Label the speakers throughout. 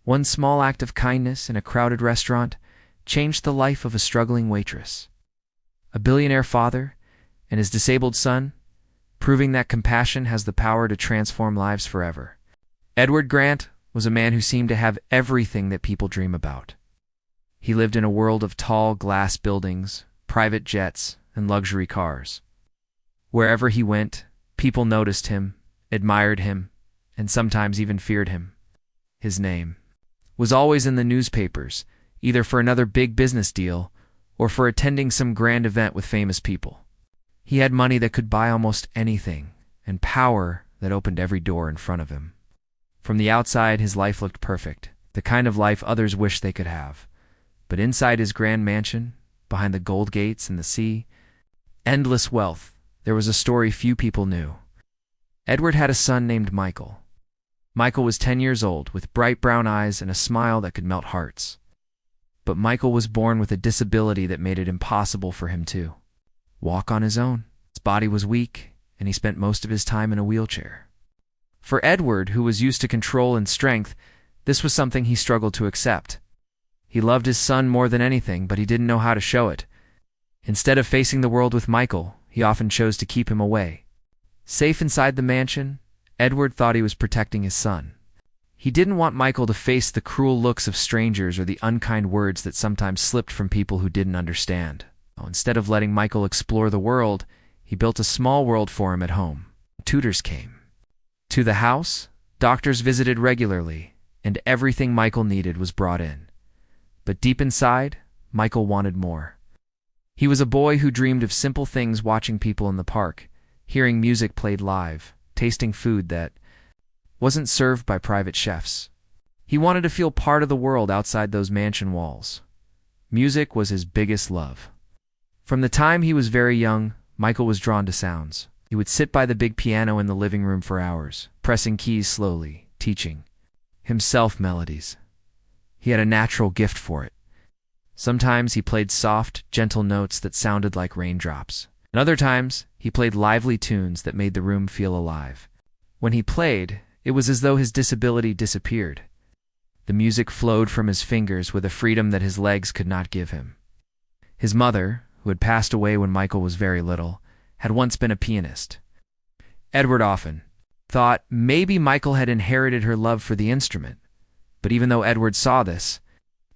Speaker 1: One small act of kindness in a crowded restaurant changed the life of a struggling waitress. A billionaire father and his disabled son, proving that compassion has the power to transform lives forever. Edward Grant was a man who seemed to have everything that people dream about. He lived in a world of tall glass buildings, private jets, and luxury cars. Wherever he went, people noticed him, admired him, and sometimes even feared him. His name was always in the newspapers, either for another big business deal or for attending some grand event with famous people. He had money that could buy almost anything, and power that opened every door in front of him. From the outside, his life looked perfect, the kind of life others wish they could have. But inside his grand mansion, behind the gold gates and the sea, endless wealth, there was a story few people knew. Edward had a son named Michael. Michael was 10 years old, with bright brown eyes and a smile that could melt hearts. But Michael was born with a disability that made it impossible for him to walk on his own. His body was weak, and he spent most of his time in a wheelchair. For Edward, who was used to control and strength, this was something he struggled to accept. He loved his son more than anything, but he didn't know how to show it. Instead of facing the world with Michael, he often chose to keep him away. Safe inside the mansion, Edward thought he was protecting his son. He didn't want Michael to face the cruel looks of strangers or the unkind words that sometimes slipped from people who didn't understand. Instead of letting Michael explore the world, he built a small world for him at home. Tutors came to the house, doctors visited regularly, and everything Michael needed was brought in. But deep inside, Michael wanted more. He was a boy who dreamed of simple things, watching people in the park, hearing music played live, tasting food that wasn't served by private chefs. He wanted to feel part of the world outside those mansion walls. Music was his biggest love. From the time he was very young, Michael was drawn to sounds. He would sit by the big piano in the living room for hours, pressing keys slowly, teaching himself melodies. He had a natural gift for it. Sometimes he played soft, gentle notes that sounded like raindrops. And other times, he played lively tunes that made the room feel alive. When he played, it was as though his disability disappeared. The music flowed from his fingers with a freedom that his legs could not give him. His mother, who had passed away when Michael was very little, had once been a pianist. Edward often thought maybe Michael had inherited her love for the instrument, but even though Edward saw this,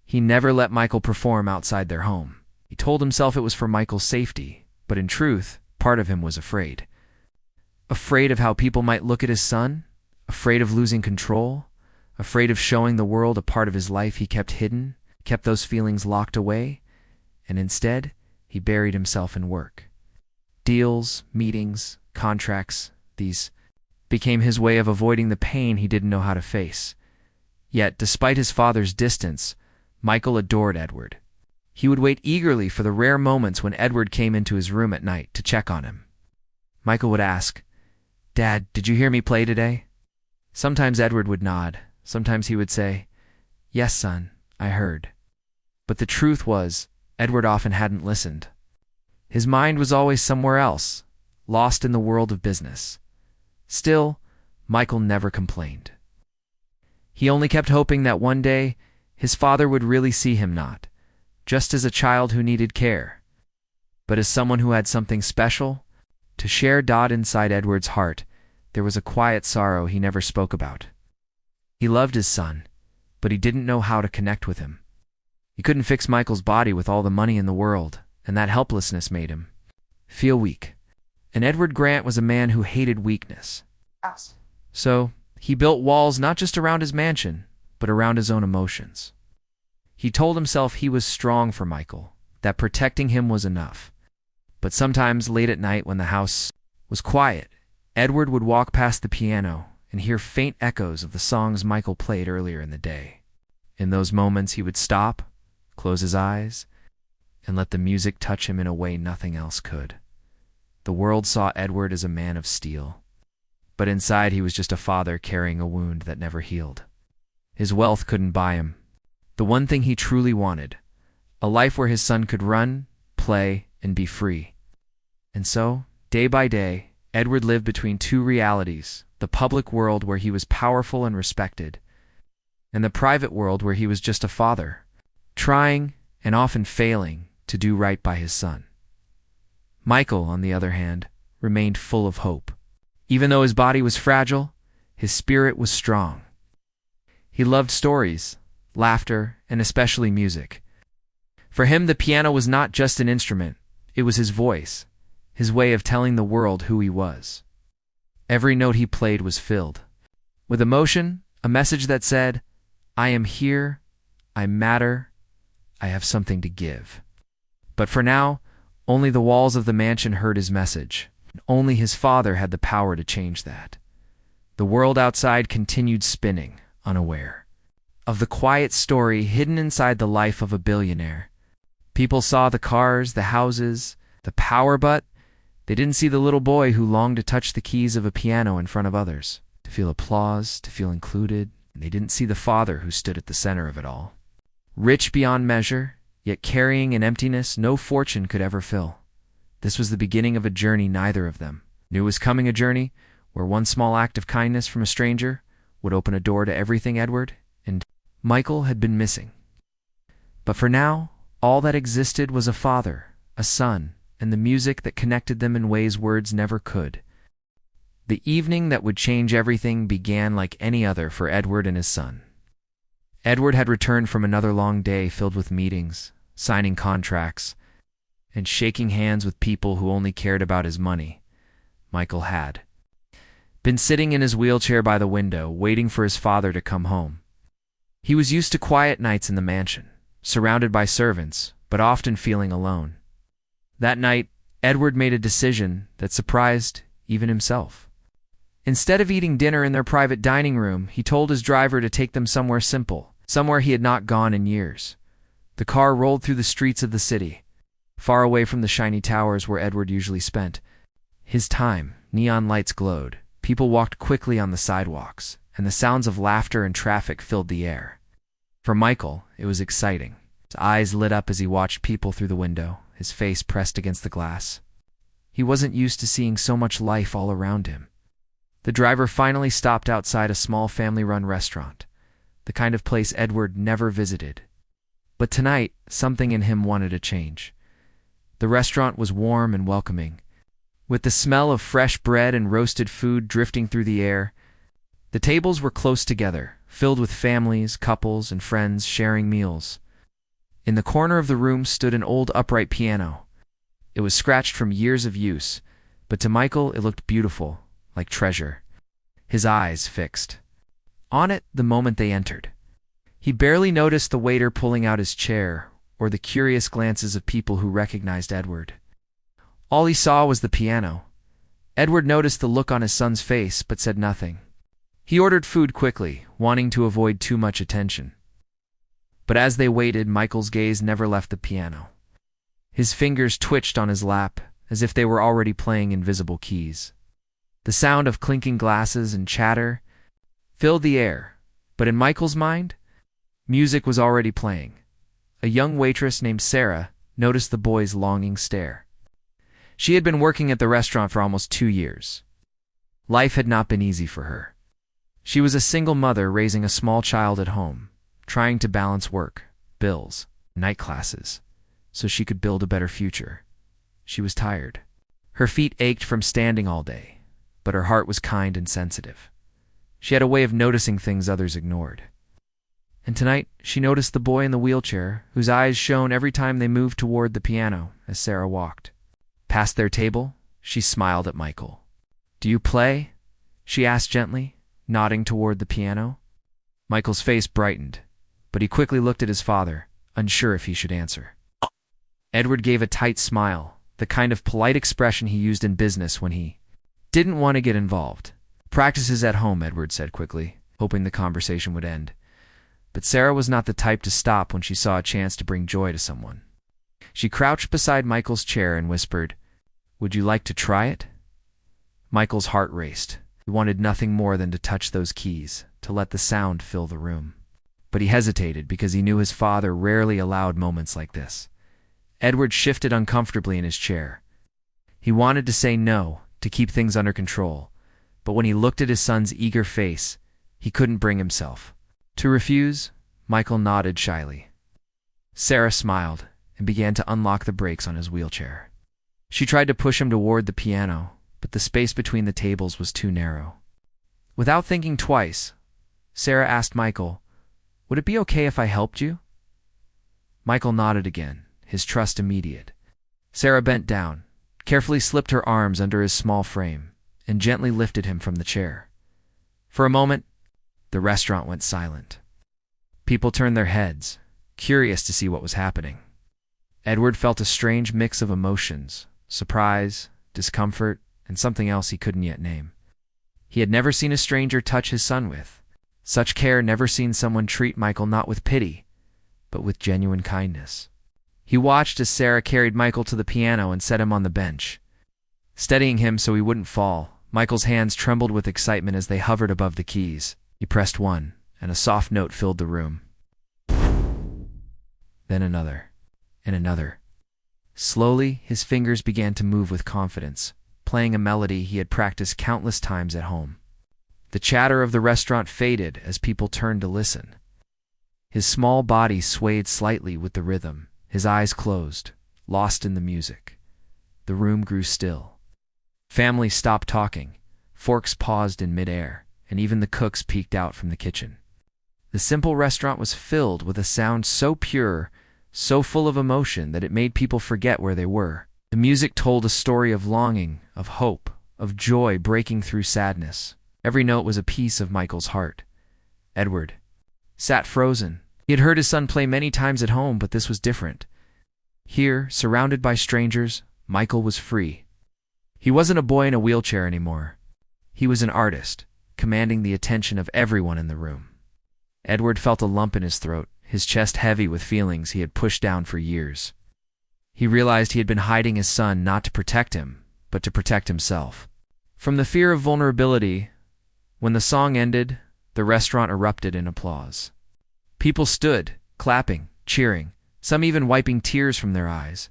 Speaker 1: he never let Michael perform outside their home. He told himself it was for Michael's safety, but in truth, part of him was afraid. Afraid of how people might look at his son, afraid of losing control, afraid of showing the world a part of his life he kept hidden, kept those feelings locked away, and instead, he buried himself in work. Deals, meetings, contracts, these became his way of avoiding the pain he didn't know how to face. Yet, despite his father's distance, Michael adored Edward. He would wait eagerly for the rare moments when Edward came into his room at night to check on him. Michael would ask, "Dad, did you hear me play today?" Sometimes Edward would nod. Sometimes he would say, "Yes, son, I heard." But the truth was, Edward often hadn't listened. His mind was always somewhere else, lost in the world of business. Still, Michael never complained. He only kept hoping that one day his father would really see him, not just as a child who needed care, but as someone who had something special to share. Inside Edward's heart, there was a quiet sorrow he never spoke about. He loved his son, but he didn't know how to connect with him. He couldn't fix Michael's body with all the money in the world, and that helplessness made him feel weak. And Edward Grant was a man who hated weakness. So he built walls not just around his mansion, but around his own emotions. He told himself he was strong for Michael, that protecting him was enough. But sometimes late at night when the house was quiet, Edward would walk past the piano and hear faint echoes of the songs Michael played earlier in the day. In those moments he would stop, close his eyes, and let the music touch him in a way nothing else could. The world saw Edward as a man of steel, but inside he was just a father carrying a wound that never healed. His wealth couldn't buy him the one thing he truly wanted, a life where his son could run, play, and be free. And so, day by day, Edward lived between two realities: the public world where he was powerful and respected, and the private world where he was just a father, trying, and often failing, to do right by his son. Michael, on the other hand, remained full of hope. Even though his body was fragile, his spirit was strong. He loved stories, laughter, and especially music. For him, the piano was not just an instrument, it was his voice, his way of telling the world who he was. Every note he played was filled with emotion, a message that said, "I am here, I matter, I have something to give." But for now, only the walls of the mansion heard his message. Only his father had the power to change that. The world outside continued spinning, unaware of the quiet story hidden inside the life of a billionaire. People saw the cars, the houses, the power, but they didn't see the little boy who longed to touch the keys of a piano in front of others, to feel applause, to feel included. And they didn't see the father who stood at the center of it all. Rich beyond measure, yet carrying an emptiness no fortune could ever fill. This was the beginning of a journey neither of them knew was coming, a journey where one small act of kindness from a stranger would open a door to everything Edward and Michael had been missing. But for now, all that existed was a father, a son, and the music that connected them in ways words never could. The evening that would change everything began like any other for Edward and his son. Edward had returned from another long day filled with meetings, signing contracts, and shaking hands with people who only cared about his money. Michael had been sitting in his wheelchair by the window, waiting for his father to come home. He was used to quiet nights in the mansion, surrounded by servants, but often feeling alone. That night, Edward made a decision that surprised even himself. Instead of eating dinner in their private dining room, he told his driver to take them somewhere simple, somewhere he had not gone in years. The car rolled through the streets of the city, far away from the shiny towers where Edward usually spent his time. Neon lights glowed, people walked quickly on the sidewalks, and the sounds of laughter and traffic filled the air. For Michael, it was exciting. His eyes lit up as he watched people through the window, his face pressed against the glass. He wasn't used to seeing so much life all around him. The driver finally stopped outside a small family-run restaurant, the kind of place Edward never visited. But tonight, something in him wanted a change. The restaurant was warm and welcoming, with the smell of fresh bread and roasted food drifting through the air. The tables were close together, filled with families, couples, and friends sharing meals. In the corner of the room stood an old upright piano. It was scratched from years of use, but to Michael it looked beautiful, like treasure. His eyes fixed on it the moment they entered. He barely noticed the waiter pulling out his chair or the curious glances of people who recognized Edward. All he saw was the piano. Edward noticed the look on his son's face but said nothing. He ordered food quickly, wanting to avoid too much attention. But as they waited, Michael's gaze never left the piano. His fingers twitched on his lap, as if they were already playing invisible keys. The sound of clinking glasses and chatter filled the air, but in Michael's mind, music was already playing. A young waitress named Sarah noticed the boy's longing stare. She had been working at the restaurant for almost 2 years. Life had not been easy for her. She was a single mother raising a small child at home, trying to balance work, bills, night classes, so she could build a better future. She was tired. Her feet ached from standing all day, but her heart was kind and sensitive. She had a way of noticing things others ignored. And tonight, she noticed the boy in the wheelchair, whose eyes shone every time they moved toward the piano as Sarah walked. Past their table, she smiled at Michael. "Do you play?" she asked gently, nodding toward the piano. Michael's face brightened, but he quickly looked at his father, unsure if he should answer. Edward gave a tight smile, the kind of polite expression he used in business when he didn't want to get involved. "Practices at home," Edward said quickly, hoping the conversation would end. But Sarah was not the type to stop when she saw a chance to bring joy to someone. She crouched beside Michael's chair and whispered, "Would you like to try it?" Michael's heart raced. He wanted nothing more than to touch those keys, to let the sound fill the room. But he hesitated because he knew his father rarely allowed moments like this. Edward shifted uncomfortably in his chair. He wanted to say no, to keep things under control, but when he looked at his son's eager face, he couldn't bring himself. To refuse, Michael nodded shyly. Sarah smiled and began to unlock the brakes on his wheelchair. She tried to push him toward the piano, but the space between the tables was too narrow. Without thinking twice, Sarah asked Michael, "Would it be okay if I helped you?" Michael nodded again, his trust immediate. Sarah bent down, carefully slipped her arms under his small frame, and gently lifted him from the chair. For a moment, the restaurant went silent. People turned their heads, curious to see what was happening. Edward felt a strange mix of emotions: surprise, discomfort, and something else he couldn't yet name. He had never seen a stranger touch his son with such care, never seen someone treat Michael not with pity, but with genuine kindness. He watched as Sarah carried Michael to the piano and set him on the bench. Steadying him so he wouldn't fall, Michael's hands trembled with excitement as they hovered above the keys. He pressed one, and a soft note filled the room. Then another, and another. Slowly, his fingers began to move with confidence, playing a melody he had practiced countless times at home. The chatter of the restaurant faded as people turned to listen. His small body swayed slightly with the rhythm, his eyes closed, lost in the music. The room grew still. Families stopped talking, forks paused in midair, and even the cooks peeked out from the kitchen. The simple restaurant was filled with a sound so pure, so full of emotion that it made people forget where they were. The music told a story of longing, of hope, of joy breaking through sadness. Every note was a piece of Michael's heart. Edward sat frozen. He had heard his son play many times at home, but this was different. Here, surrounded by strangers, Michael was free. He wasn't a boy in a wheelchair anymore. He was an artist, commanding the attention of everyone in the room. Edward felt a lump in his throat, his chest heavy with feelings he had pushed down for years. He realized he had been hiding his son not to protect him, but to protect himself. From the fear of vulnerability, when the song ended, the restaurant erupted in applause. People stood, clapping, cheering, some even wiping tears from their eyes.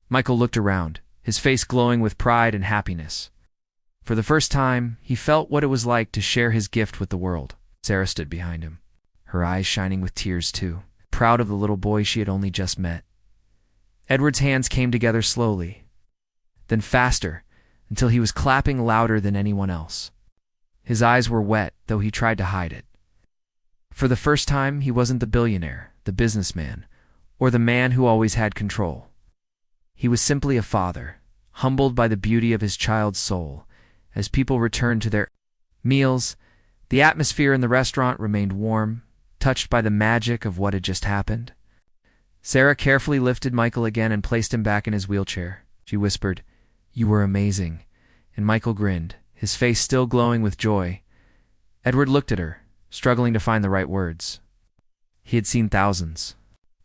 Speaker 1: Michael looked around, his face glowing with pride and happiness. For the first time, he felt what it was like to share his gift with the world. Sarah stood behind him, her eyes shining with tears too, proud of the little boy she had only just met. Edward's hands came together slowly, then faster, until he was clapping louder than anyone else. His eyes were wet, though he tried to hide it. For the first time, he wasn't the billionaire, the businessman, or the man who always had control. He was simply a father, humbled by the beauty of his child's soul. As people returned to their meals, the atmosphere in the restaurant remained warm, touched by the magic of what had just happened. Sarah carefully lifted Michael again and placed him back in his wheelchair. She whispered, "You were amazing," and Michael grinned, his face still glowing with joy. Edward looked at her, struggling to find the right words. He had seen thousands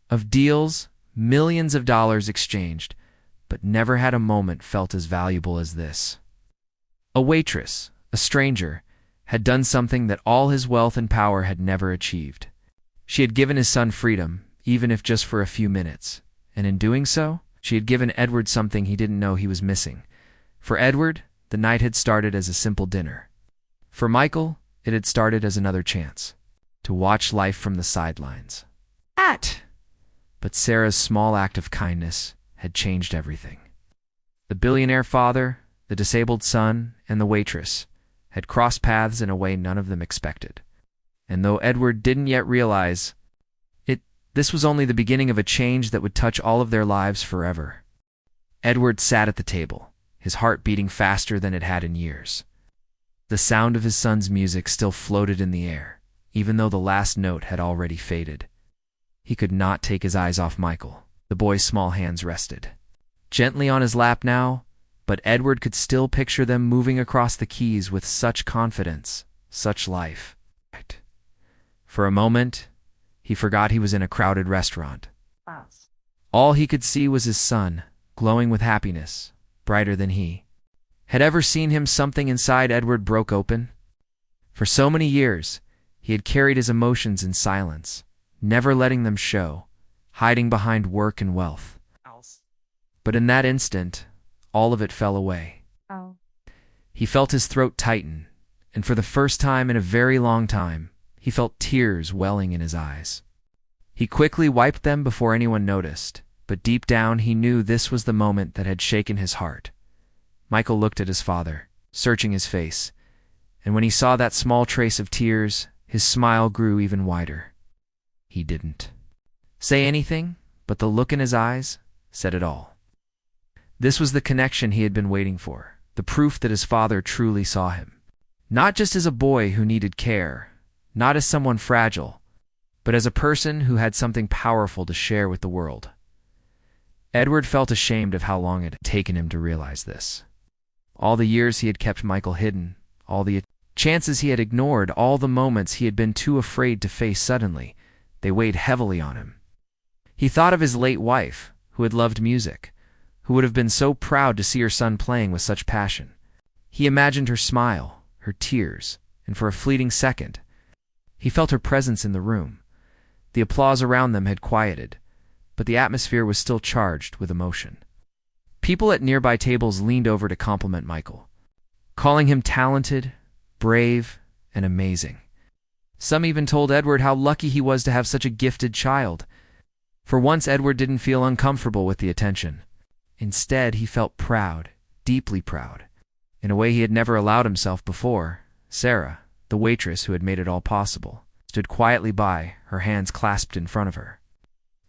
Speaker 1: of deals, millions of dollars exchanged, but never had a moment felt as valuable as this. A waitress, a stranger, had done something that all his wealth and power had never achieved. She had given his son freedom, even if just for a few minutes, and in doing so, she had given Edward something he didn't know he was missing. For Edward, the night had started as a simple dinner. For Michael, it had started as another chance to watch life from the sidelines. But Sarah's small act of kindness had changed everything. The billionaire father, the disabled son, and the waitress had crossed paths in a way none of them expected. And though Edward didn't yet realize it, this was only the beginning of a change that would touch all of their lives forever. Edward sat at the table, his heart beating faster than it had in years. The sound of his son's music still floated in the air, even though the last note had already faded. He could not take his eyes off Michael. The boy's small hands rested gently on his lap now, but Edward could still picture them moving across the keys with such confidence, such life. For a moment, he forgot he was in a crowded restaurant. All he could see was his son, glowing with happiness, brighter than he had ever seen him. Something inside Edward broke open. For so many years, he had carried his emotions in silence, never letting them show, hiding behind work and wealth. But in that instant, all of it fell away. He felt his throat tighten, and for the first time in a very long time, he felt tears welling in his eyes. He quickly wiped them before anyone noticed, but deep down he knew this was the moment that had shaken his heart. Michael looked at his father, searching his face, and when he saw that small trace of tears, his smile grew even wider. He didn't say anything, but the look in his eyes said it all. This was the connection he had been waiting for, the proof that his father truly saw him. Not just as a boy who needed care, not as someone fragile, but as a person who had something powerful to share with the world. Edward felt ashamed of how long it had taken him to realize this. All the years he had kept Michael hidden, all the chances he had ignored, all the moments he had been too afraid to face suddenly, they weighed heavily on him. He thought of his late wife, who had loved music, who would have been so proud to see her son playing with such passion. He imagined her smile, her tears, and for a fleeting second, he felt her presence in the room. The applause around them had quieted, but the atmosphere was still charged with emotion. People at nearby tables leaned over to compliment Michael, calling him talented, brave, and amazing. Some even told Edward how lucky he was to have such a gifted child. For once, Edward didn't feel uncomfortable with the attention. Instead, he felt proud, deeply proud, in a way he had never allowed himself before. Sarah, the waitress who had made it all possible, stood quietly by, her hands clasped in front of her.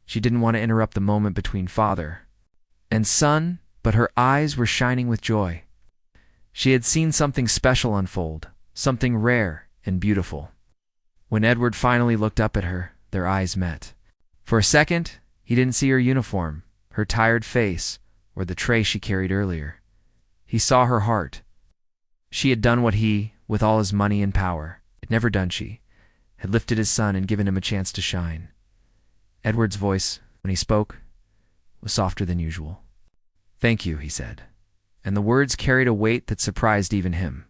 Speaker 1: She didn't want to interrupt the moment between father and son, but her eyes were shining with joy. She had seen something special unfold, something rare and beautiful. When Edward finally looked up at her, their eyes met. For a second, he didn't see her uniform, her tired face, or the tray she carried earlier. He saw her heart. She had done what he, with all his money and power, had never done. She had lifted his son and given him a chance to shine. Edward's voice, when he spoke, was softer than usual. "Thank you," he said, and the words carried a weight that surprised even him.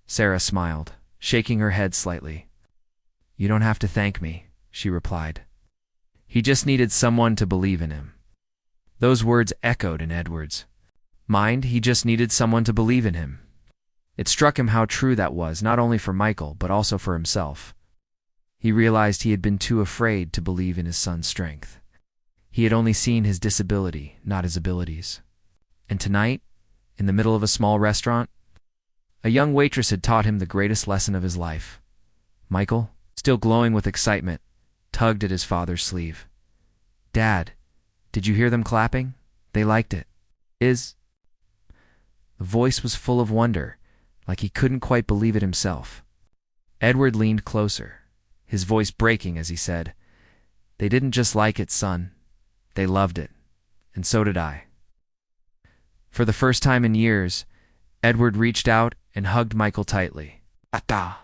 Speaker 1: Sarah smiled, shaking her head slightly. "You don't have to thank me," she replied. He just needed someone to believe in him. Those words echoed in Edward's mind. He just needed someone to believe in him. It struck him how true that was, not only for Michael, but also for himself. He realized he had been too afraid to believe in his son's strength. He had only seen his disability, not his abilities. And tonight, in the middle of a small restaurant, a young waitress had taught him the greatest lesson of his life. Michael, still glowing with excitement, tugged at his father's sleeve. "Dad, did you hear them clapping? They liked it." The voice was full of wonder, like he couldn't quite believe it himself. Edward leaned closer, his voice breaking as he said, "They didn't just like it, son. They loved it. And so did I." For the first time in years, Edward reached out and hugged Michael tightly. "Ata!"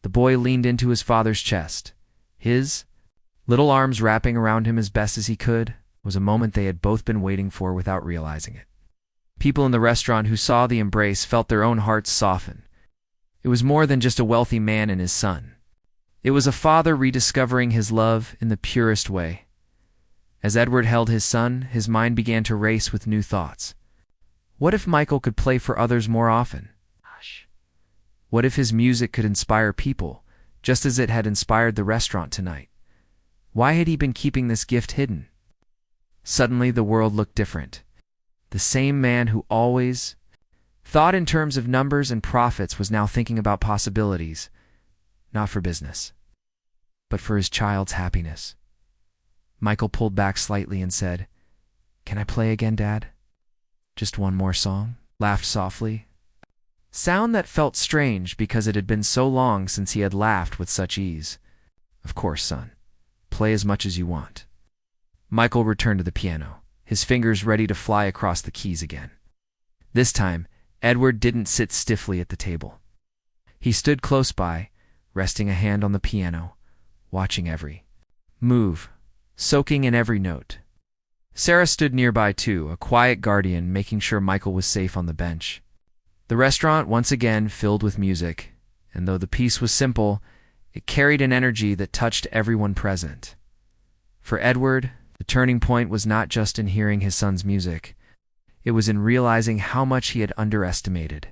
Speaker 1: The boy leaned into his father's chest, his little arms wrapping around him as best as he could. Was a moment they had both been waiting for without realizing it. People in the restaurant who saw the embrace felt their own hearts soften. It was more than just a wealthy man and his son. It was a father rediscovering his love in the purest way. As Edward held his son, his mind began to race with new thoughts. What if Michael could play for others more often? What if his music could inspire people, just as it had inspired the restaurant tonight? Why had he been keeping this gift hidden? Suddenly the world looked different. The same man who always thought in terms of numbers and profits was now thinking about possibilities, not for business, but for his child's happiness. Michael pulled back slightly and said, "Can I play again, Dad? Just one more song?" Laughed softly. Sound that felt strange because it had been so long since he had laughed with such ease. "Of course, son. Play as much as you want." Michael returned to the piano, his fingers ready to fly across the keys again. This time, Edward didn't sit stiffly at the table. He stood close by, resting a hand on the piano, watching every move, soaking in every note. Sarah stood nearby too, a quiet guardian making sure Michael was safe on the bench. The restaurant once again filled with music, and though the piece was simple, it carried an energy that touched everyone present. For Edward, the turning point was not just in hearing his son's music. It was in realizing how much he had underestimated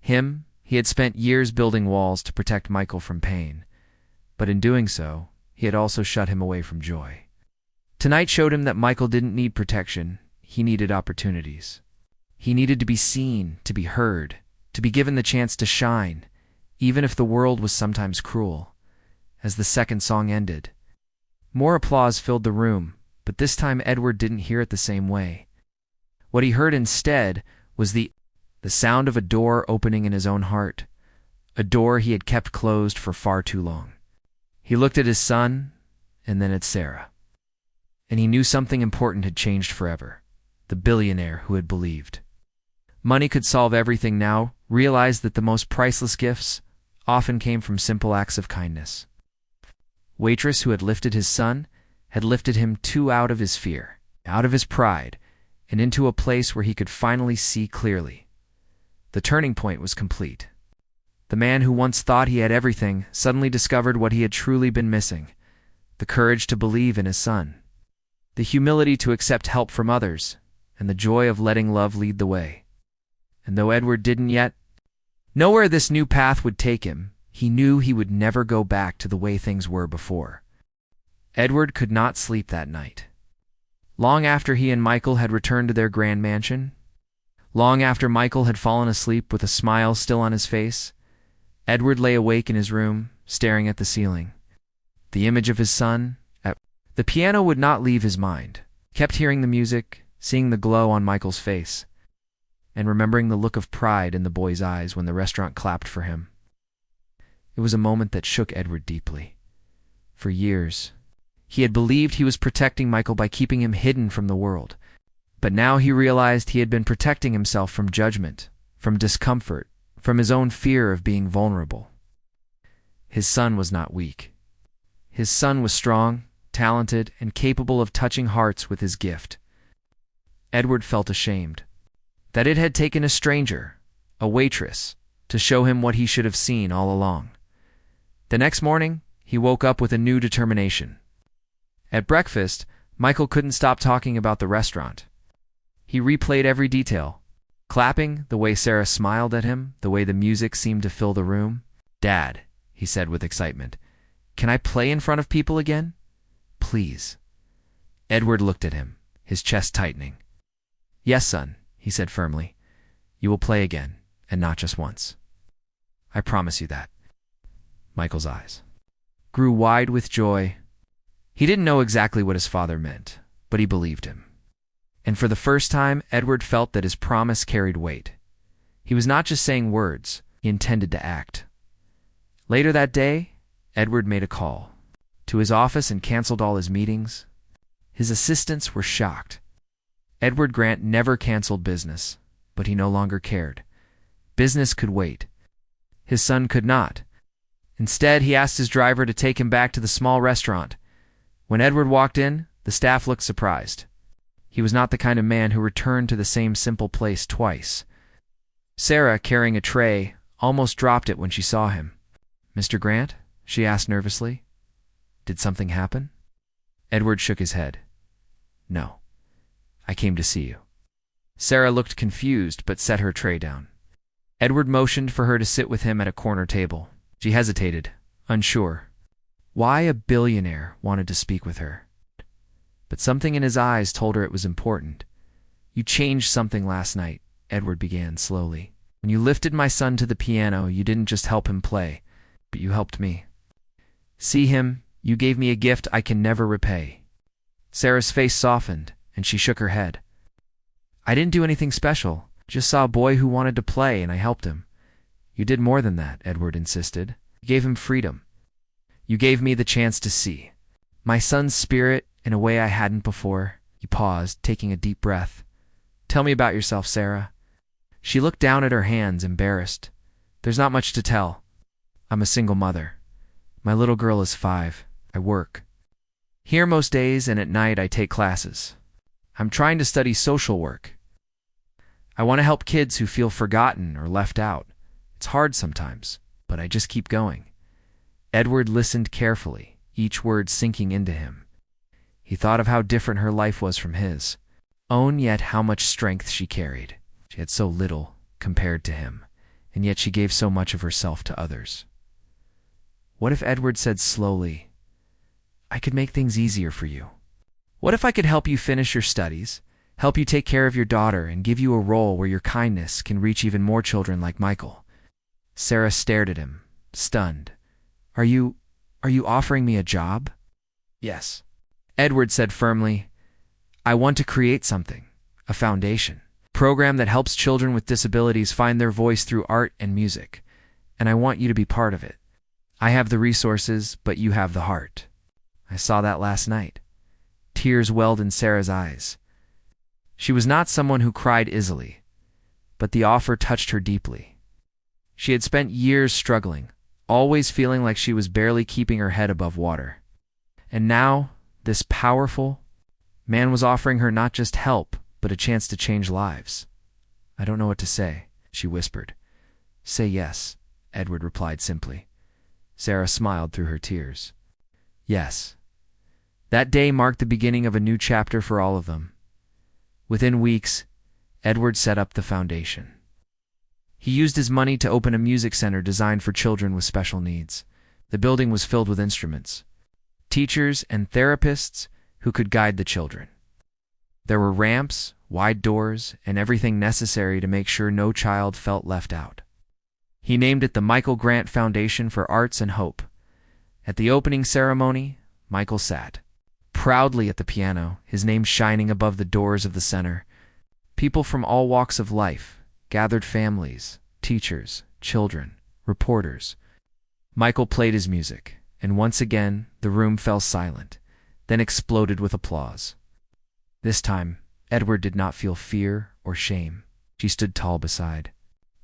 Speaker 1: him. He had spent years building walls to protect Michael from pain. but in doing so, he had also shut him away from joy. Tonight showed him that Michael didn't need protection, he needed opportunities. He needed to be seen, to be heard, to be given the chance to shine, even if the world was sometimes cruel. As the second song ended, more applause filled the room, but this time Edward didn't hear it the same way. What he heard instead was the sound of a door opening in his own heart, a door he had kept closed for far too long. He looked at his son, and then at Sarah. And he knew something important had changed forever. The billionaire who had believed money could solve everything now realized that the most priceless gifts often came from simple acts of kindness. Waitress, who had lifted his son, had lifted him too out of his fear, out of his pride, and into a place where he could finally see clearly. The turning point was complete. The man who once thought he had everything suddenly discovered what he had truly been missing: the courage to believe in his son, the humility to accept help from others, and the joy of letting love lead the way. And though Edward didn't yet know where this new path would take him, he knew he would never go back to the way things were before. Edward could not sleep that night. Long after he and Michael had returned to their grand mansion, long after Michael had fallen asleep with a smile still on his face, Edward lay awake in his room, staring at the ceiling. The image of his son at the piano would not leave his mind. He kept hearing the music, seeing the glow on Michael's face, and remembering the look of pride in the boy's eyes when the restaurant clapped for him. It was a moment that shook Edward deeply. For years, he had believed he was protecting Michael by keeping him hidden from the world, but now he realized he had been protecting himself from judgment, from discomfort, from his own fear of being vulnerable. His son was not weak. His son was strong, talented, and capable of touching hearts with his gift. Edward felt ashamed that it had taken a stranger, a waitress, to show him what he should have seen all along. The next morning, he woke up with a new determination. At breakfast, Michael couldn't stop talking about the restaurant. He replayed every detail, clapping, the way Sarah smiled at him, the way the music seemed to fill the room. "Dad," he said with excitement, "can I play in front of people again? Please." Edward looked at him, his chest tightening. "Yes, son," he said firmly. "You will play again, and not just once. I promise you that." Michael's eyes grew wide with joy. He didn't know exactly what his father meant, but he believed him. And for the first time, Edward felt that his promise carried weight. He was not just saying words, he intended to act. Later that day, Edward made a call to his office and canceled all his meetings. His assistants were shocked. Edward Grant never canceled business, but he no longer cared. Business could wait. His son could not. Instead, he asked his driver to take him back to the small restaurant. When Edward walked in, the staff looked surprised. He was not the kind of man who returned to the same simple place twice. Sarah, carrying a tray, almost dropped it when she saw him. "Mr. Grant?" she asked nervously. "Did something happen?" Edward shook his head. "No. I came to see you." Sarah looked confused but set her tray down. Edward motioned for her to sit with him at a corner table. She hesitated, unsure why a billionaire wanted to speak with her. But something in his eyes told her it was important. "You changed something last night," Edward began slowly. "When you lifted my son to the piano, you didn't just help him play, but you helped me. See him, you gave me a gift I can never repay." Sarah's face softened, and she shook her head. "I didn't do anything special. Just saw a boy who wanted to play, and I helped him." "You did more than that," Edward insisted. "You gave him freedom. You gave me the chance to see my son's spirit in a way I hadn't before." He paused, taking a deep breath. "Tell me about yourself, Sarah." She looked down at her hands, embarrassed. "There's not much to tell. I'm a single mother. My little girl is 5. I work here most days, and at night I take classes. I'm trying to study social work. I want to help kids who feel forgotten or left out. It's hard sometimes, but I just keep going." Edward listened carefully, each word sinking into him. He thought of how different her life was from his own, yet how much strength she carried. She had so little compared to him, and yet she gave so much of herself to others. What if Edward said slowly, "I could make things easier for you. What if I could help you finish your studies, help you take care of your daughter, and give you a role where your kindness can reach even more children like Michael?" Sarah stared at him, stunned. Are you offering me a job?" "Yes." Edward said firmly, "I want to create something, a foundation, program that helps children with disabilities find their voice through art and music, and I want you to be part of it. I have the resources, but you have the heart." I saw that last night. Tears welled in Sarah's eyes. She was not someone who cried easily, but the offer touched her deeply. She had spent years struggling, always feeling like she was barely keeping her head above water. And now, this powerful man was offering her not just help, but a chance to change lives. "I don't know what to say," she whispered. "Say yes," Edward replied simply. Sarah smiled through her tears. Yes. That day marked the beginning of a new chapter for all of them. Within weeks, Edward set up the foundation. He used his money to open a music center designed for children with special needs. The building was filled with instruments, teachers, and therapists who could guide the children. There were ramps, wide doors, and everything necessary to make sure no child felt left out. He named it the Michael Grant Foundation for Arts and Hope. At the opening ceremony, Michael sat proudly at the piano, his name shining above the doors of the center. People from all walks of life gathered: families, teachers, children, reporters. Michael played his music, and once again the room fell silent, then exploded with applause. This time, Edward did not feel fear or shame. She stood tall beside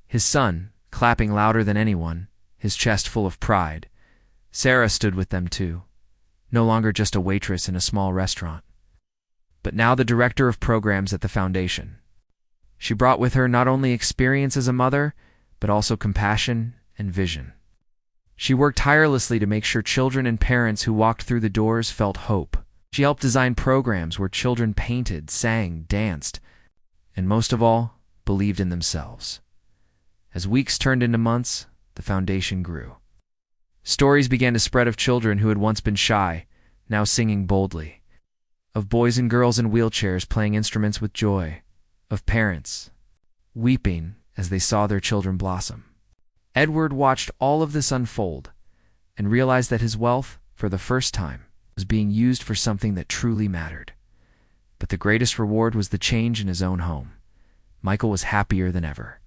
Speaker 1: his son, clapping louder than anyone, his chest full of pride. Sarah stood with them too, no longer just a waitress in a small restaurant, but now the director of programs at the foundation. She brought with her not only experience as a mother, but also compassion and vision. She worked tirelessly to make sure children and parents who walked through the doors felt hope. She helped design programs where children painted, sang, danced, and most of all, believed in themselves. As weeks turned into months, the foundation grew. Stories began to spread of children who had once been shy, now singing boldly, of boys and girls in wheelchairs playing instruments with joy, of parents weeping as they saw their children blossom. Edward watched all of this unfold and realized that his wealth, for the first time, was being used for something that truly mattered. But the greatest reward was the change in his own home. Michael was happier than ever.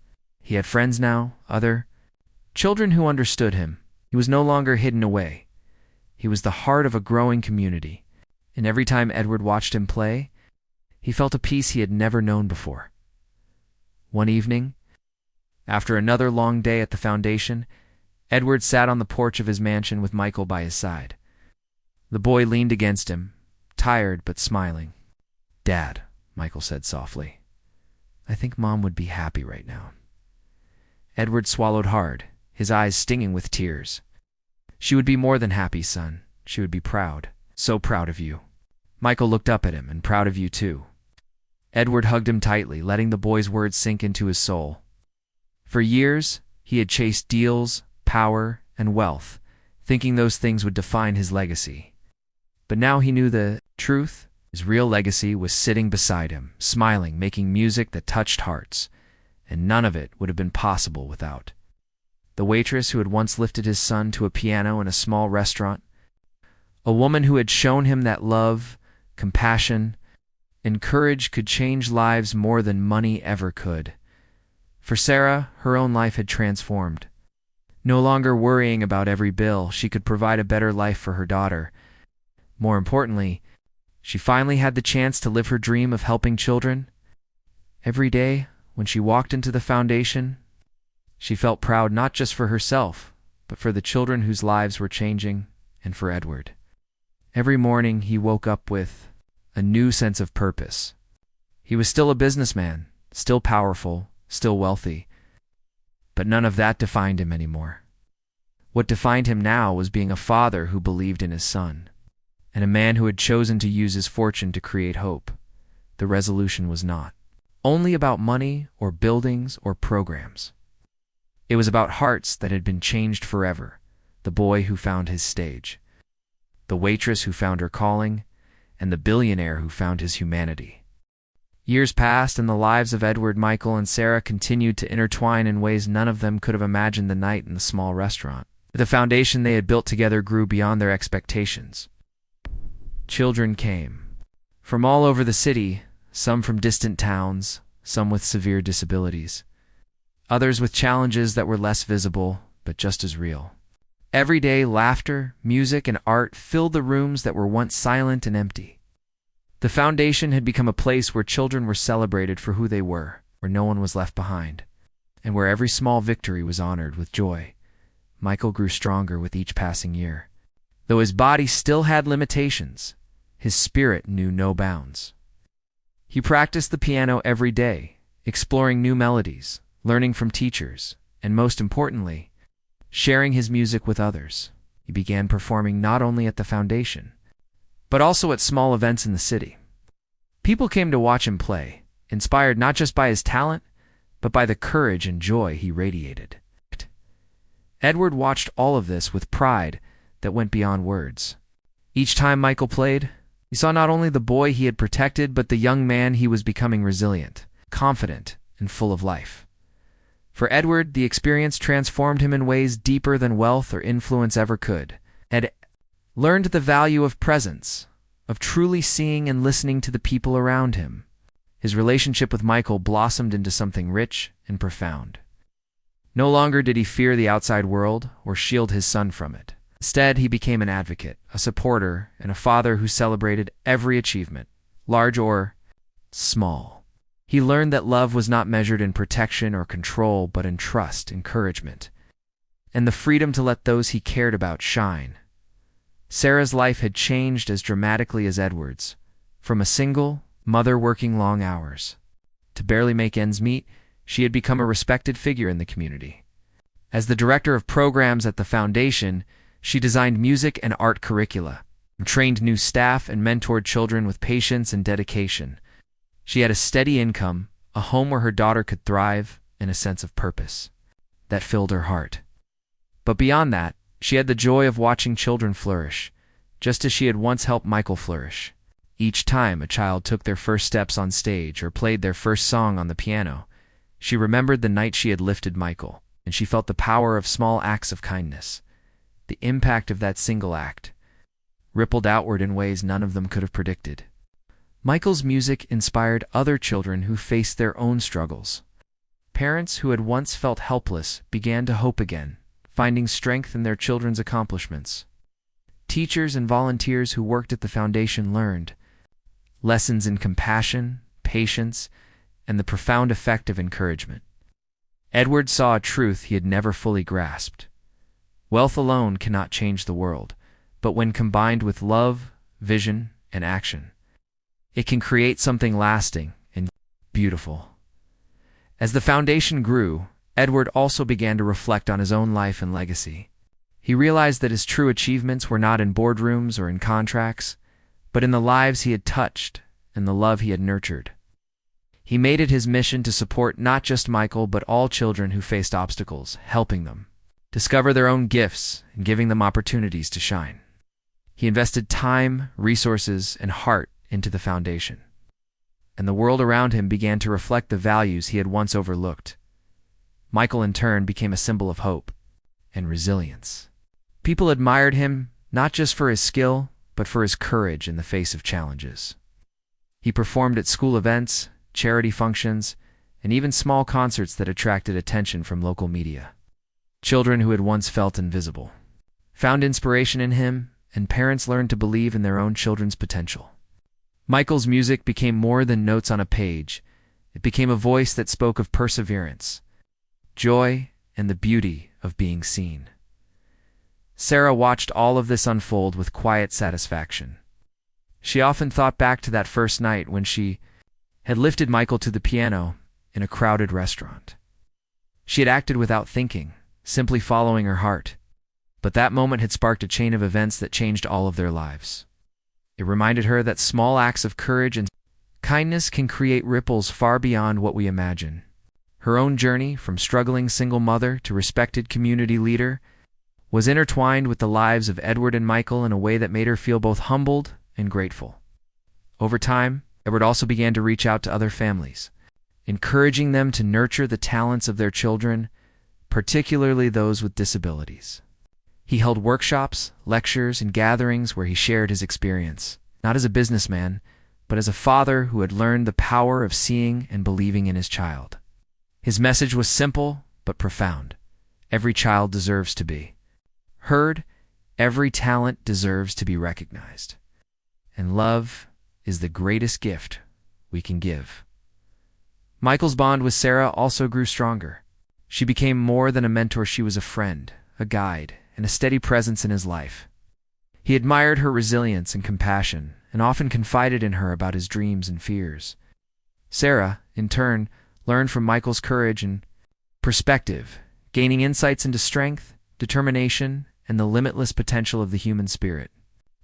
Speaker 1: He had friends now, other children who understood him. He was no longer hidden away. He was the heart of a growing community, and every time Edward watched him play, he felt a peace he had never known before. One evening, after another long day at the foundation, Edward sat on the porch of his mansion with Michael by his side. The boy leaned against him, tired but smiling. "Dad," Michael said softly, "I think Mom would be happy right now." Edward swallowed hard, his eyes stinging with tears. "She would be more than happy, son. She would be proud. So proud of you." Michael looked up at him, and proud of you too. Edward hugged him tightly, letting the boy's words sink into his soul. For years, he had chased deals, power, and wealth, thinking those things would define his legacy. But now he knew the truth. His real legacy was sitting beside him, smiling, making music that touched hearts, and none of it would have been possible without the waitress who had once lifted his son to a piano in a small restaurant, a woman who had shown him that love, compassion, and courage could change lives more than money ever could. For Sarah, her own life had transformed. No longer worrying about every bill, she could provide a better life for her daughter. More importantly, she finally had the chance to live her dream of helping children. Every day, when she walked into the foundation, she felt proud not just for herself, but for the children whose lives were changing, and for Edward. Every morning he woke up with a new sense of purpose. He was still a businessman, still powerful, still wealthy, but none of that defined him anymore. What defined him now was being a father who believed in his son, and a man who had chosen to use his fortune to create hope. The resolution was not only about money or buildings or programs. It was about hearts that had been changed forever, the boy who found his stage, the waitress who found her calling, and the billionaire who found his humanity. Years passed, and the lives of Edward, Michael, and Sarah continued to intertwine in ways none of them could have imagined the night in the small restaurant. The foundation they had built together grew beyond their expectations. Children came from all over the city, some from distant towns, some with severe disabilities, others with challenges that were less visible but just as real. Every day, laughter, music, and art filled the rooms that were once silent and empty. The foundation had become a place where children were celebrated for who they were, where no one was left behind, and where every small victory was honored with joy. Michael grew stronger with each passing year. Though his body still had limitations, his spirit knew no bounds. He practiced the piano every day, exploring new melodies, learning from teachers, and most importantly, sharing his music with others. He began performing not only at the foundation, but also at small events in the city. People came to watch him play, inspired not just by his talent, but by the courage and joy he radiated. Edward watched all of this with pride that went beyond words. Each time Michael played, he saw not only the boy he had protected, but the young man he was becoming, resilient, confident, and full of life. For Edward, the experience transformed him in ways deeper than wealth or influence ever could. Ed learned the value of presence, of truly seeing and listening to the people around him. His relationship with Michael blossomed into something rich and profound. No longer did he fear the outside world or shield his son from it. Instead, he became an advocate, a supporter, and a father who celebrated every achievement, large or small. He learned that love was not measured in protection or control, but in trust, encouragement, and the freedom to let those he cared about shine. Sarah's life had changed as dramatically as Edward's. From a single mother working long hours to barely make ends meet, she had become a respected figure in the community. As the director of programs at the foundation, she designed music and art curricula, trained new staff, and mentored children with patience and dedication. She had a steady income, a home where her daughter could thrive, and a sense of purpose that filled her heart. But beyond that, she had the joy of watching children flourish, just as she had once helped Michael flourish. Each time a child took their first steps on stage or played their first song on the piano, she remembered the night she had lifted Michael, and she felt the power of small acts of kindness. The impact of that single act rippled outward in ways none of them could have predicted. Michael's music inspired other children who faced their own struggles. Parents who had once felt helpless began to hope again, finding strength in their children's accomplishments. Teachers and volunteers who worked at the foundation learned lessons in compassion, patience, and the profound effect of encouragement. Edward saw a truth he had never fully grasped. Wealth alone cannot change the world, but when combined with love, vision, and action, it can create something lasting and beautiful. As the foundation grew, Edward also began to reflect on his own life and legacy. He realized that his true achievements were not in boardrooms or in contracts, but in the lives he had touched and the love he had nurtured. He made it his mission to support not just Michael, but all children who faced obstacles, helping them discover their own gifts and giving them opportunities to shine. He invested time, resources, and heart into the foundation, and the world around him began to reflect the values he had once overlooked. Michael, in turn, became a symbol of hope and resilience. People admired him not just for his skill, but for his courage in the face of challenges. He performed at school events, charity functions, and even small concerts that attracted attention from local media. Children who had once felt invisible found inspiration in him, and parents learned to believe in their own children's potential. Michael's music became more than notes on a page. It became a voice that spoke of perseverance, joy, and the beauty of being seen. Sarah watched all of this unfold with quiet satisfaction. She often thought back to that first night when she had lifted Michael to the piano in a crowded restaurant. She had acted without thinking, simply following her heart. But that moment had sparked a chain of events that changed all of their lives. It reminded her that small acts of courage and kindness can create ripples far beyond what we imagine. Her own journey, from struggling single mother to respected community leader, was intertwined with the lives of Edward and Michael in a way that made her feel both humbled and grateful. Over time, Edward also began to reach out to other families, encouraging them to nurture the talents of their children, particularly those with disabilities. He held workshops, lectures, and gatherings where he shared his experience, not as a businessman, but as a father who had learned the power of seeing and believing in his child. His message was simple but profound. Every child deserves to be heard, every talent deserves to be recognized, and love is the greatest gift we can give. Michael's bond with Sarah also grew stronger. She became more than a mentor. She was a friend, a guide, and a steady presence in his life. He admired her resilience and compassion, and often confided in her about his dreams and fears. Sarah, in turn, learned from Michael's courage and perspective, gaining insights into strength, determination, and the limitless potential of the human spirit.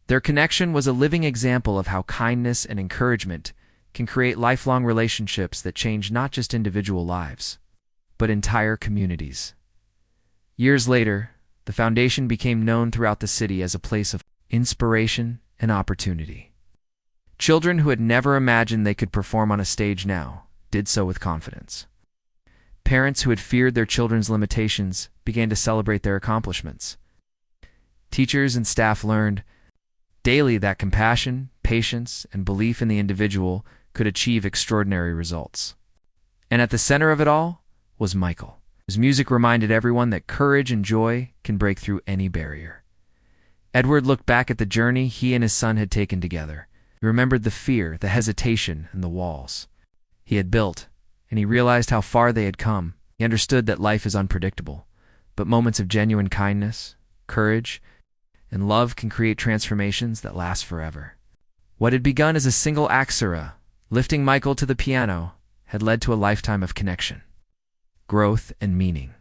Speaker 1: Their connection was a living example of how kindness and encouragement can create lifelong relationships that change not just individual lives, but entire communities. Years later, the foundation became known throughout the city as a place of inspiration and opportunity. Children who had never imagined they could perform on a stage now did so with confidence. Parents who had feared their children's limitations began to celebrate their accomplishments. Teachers and staff learned daily that compassion, patience, and belief in the individual could achieve extraordinary results. And at the center of it all was Michael. His music reminded everyone that courage and joy can break through any barrier. Edward looked back at the journey he and his son had taken together. He remembered the fear, the hesitation, and the walls he had built, and he realized how far they had come. He understood that life is unpredictable, but moments of genuine kindness, courage, and love can create transformations that last forever. What had begun as a single act, Sarah, lifting Michael to the piano, had led to a lifetime of connection, growth, and meaning.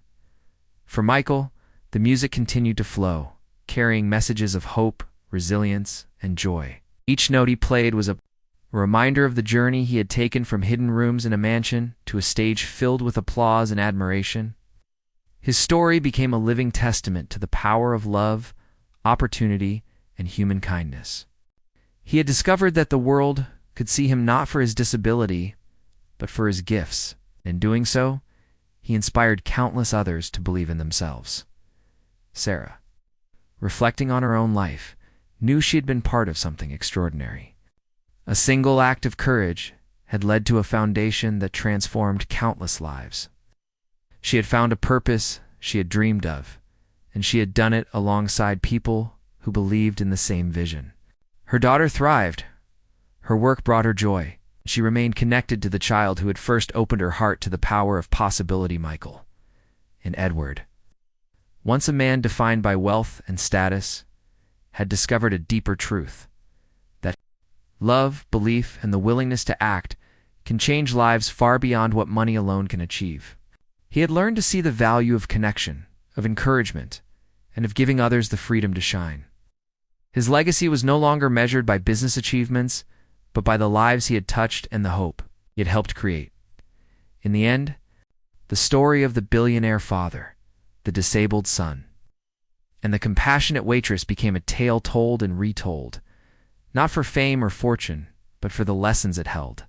Speaker 1: For Michael, the music continued to flow, carrying messages of hope, resilience, and joy. Each note he played was a reminder of the journey he had taken from hidden rooms in a mansion to a stage filled with applause and admiration. His story became a living testament to the power of love, opportunity, and human kindness. He had discovered that the world could see him not for his disability, but for his gifts. In doing so, he inspired countless others to believe in themselves. Sarah, reflecting on her own life, knew she had been part of something extraordinary. A single act of courage had led to a foundation that transformed countless lives. She had found a purpose she had dreamed of, and she had done it alongside people who believed in the same vision. Her daughter thrived. Her work brought her joy. She remained connected to the child who had first opened her heart to the power of possibility, Michael and Edward. Once a man defined by wealth and status, had discovered a deeper truth, that love, belief, and the willingness to act can change lives far beyond what money alone can achieve. He had learned to see the value of connection, of encouragement, and of giving others the freedom to shine. His legacy was no longer measured by business achievements, but by the lives he had touched and the hope he had helped create. In the end, the story of the billionaire father, the disabled son, and the compassionate waitress became a tale told and retold, not for fame or fortune, but for the lessons it held.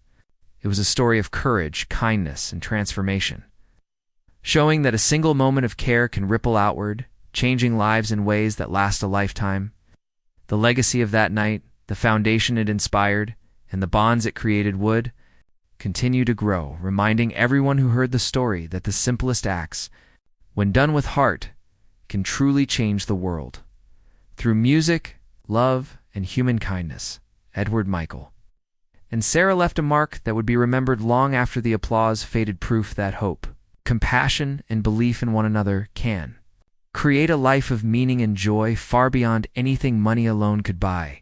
Speaker 1: It was a story of courage, kindness, and transformation, showing that a single moment of care can ripple outward, changing lives in ways that last a lifetime. The legacy of that night, the foundation it inspired, and the bonds it created would continue to grow, reminding everyone who heard the story that the simplest acts, when done with heart, can truly change the world. Through music, love, and human kindness, Edward, Michael, and Sarah left a mark that would be remembered long after the applause faded, proof that hope, compassion, and belief in one another can create a life of meaning and joy far beyond anything money alone could buy.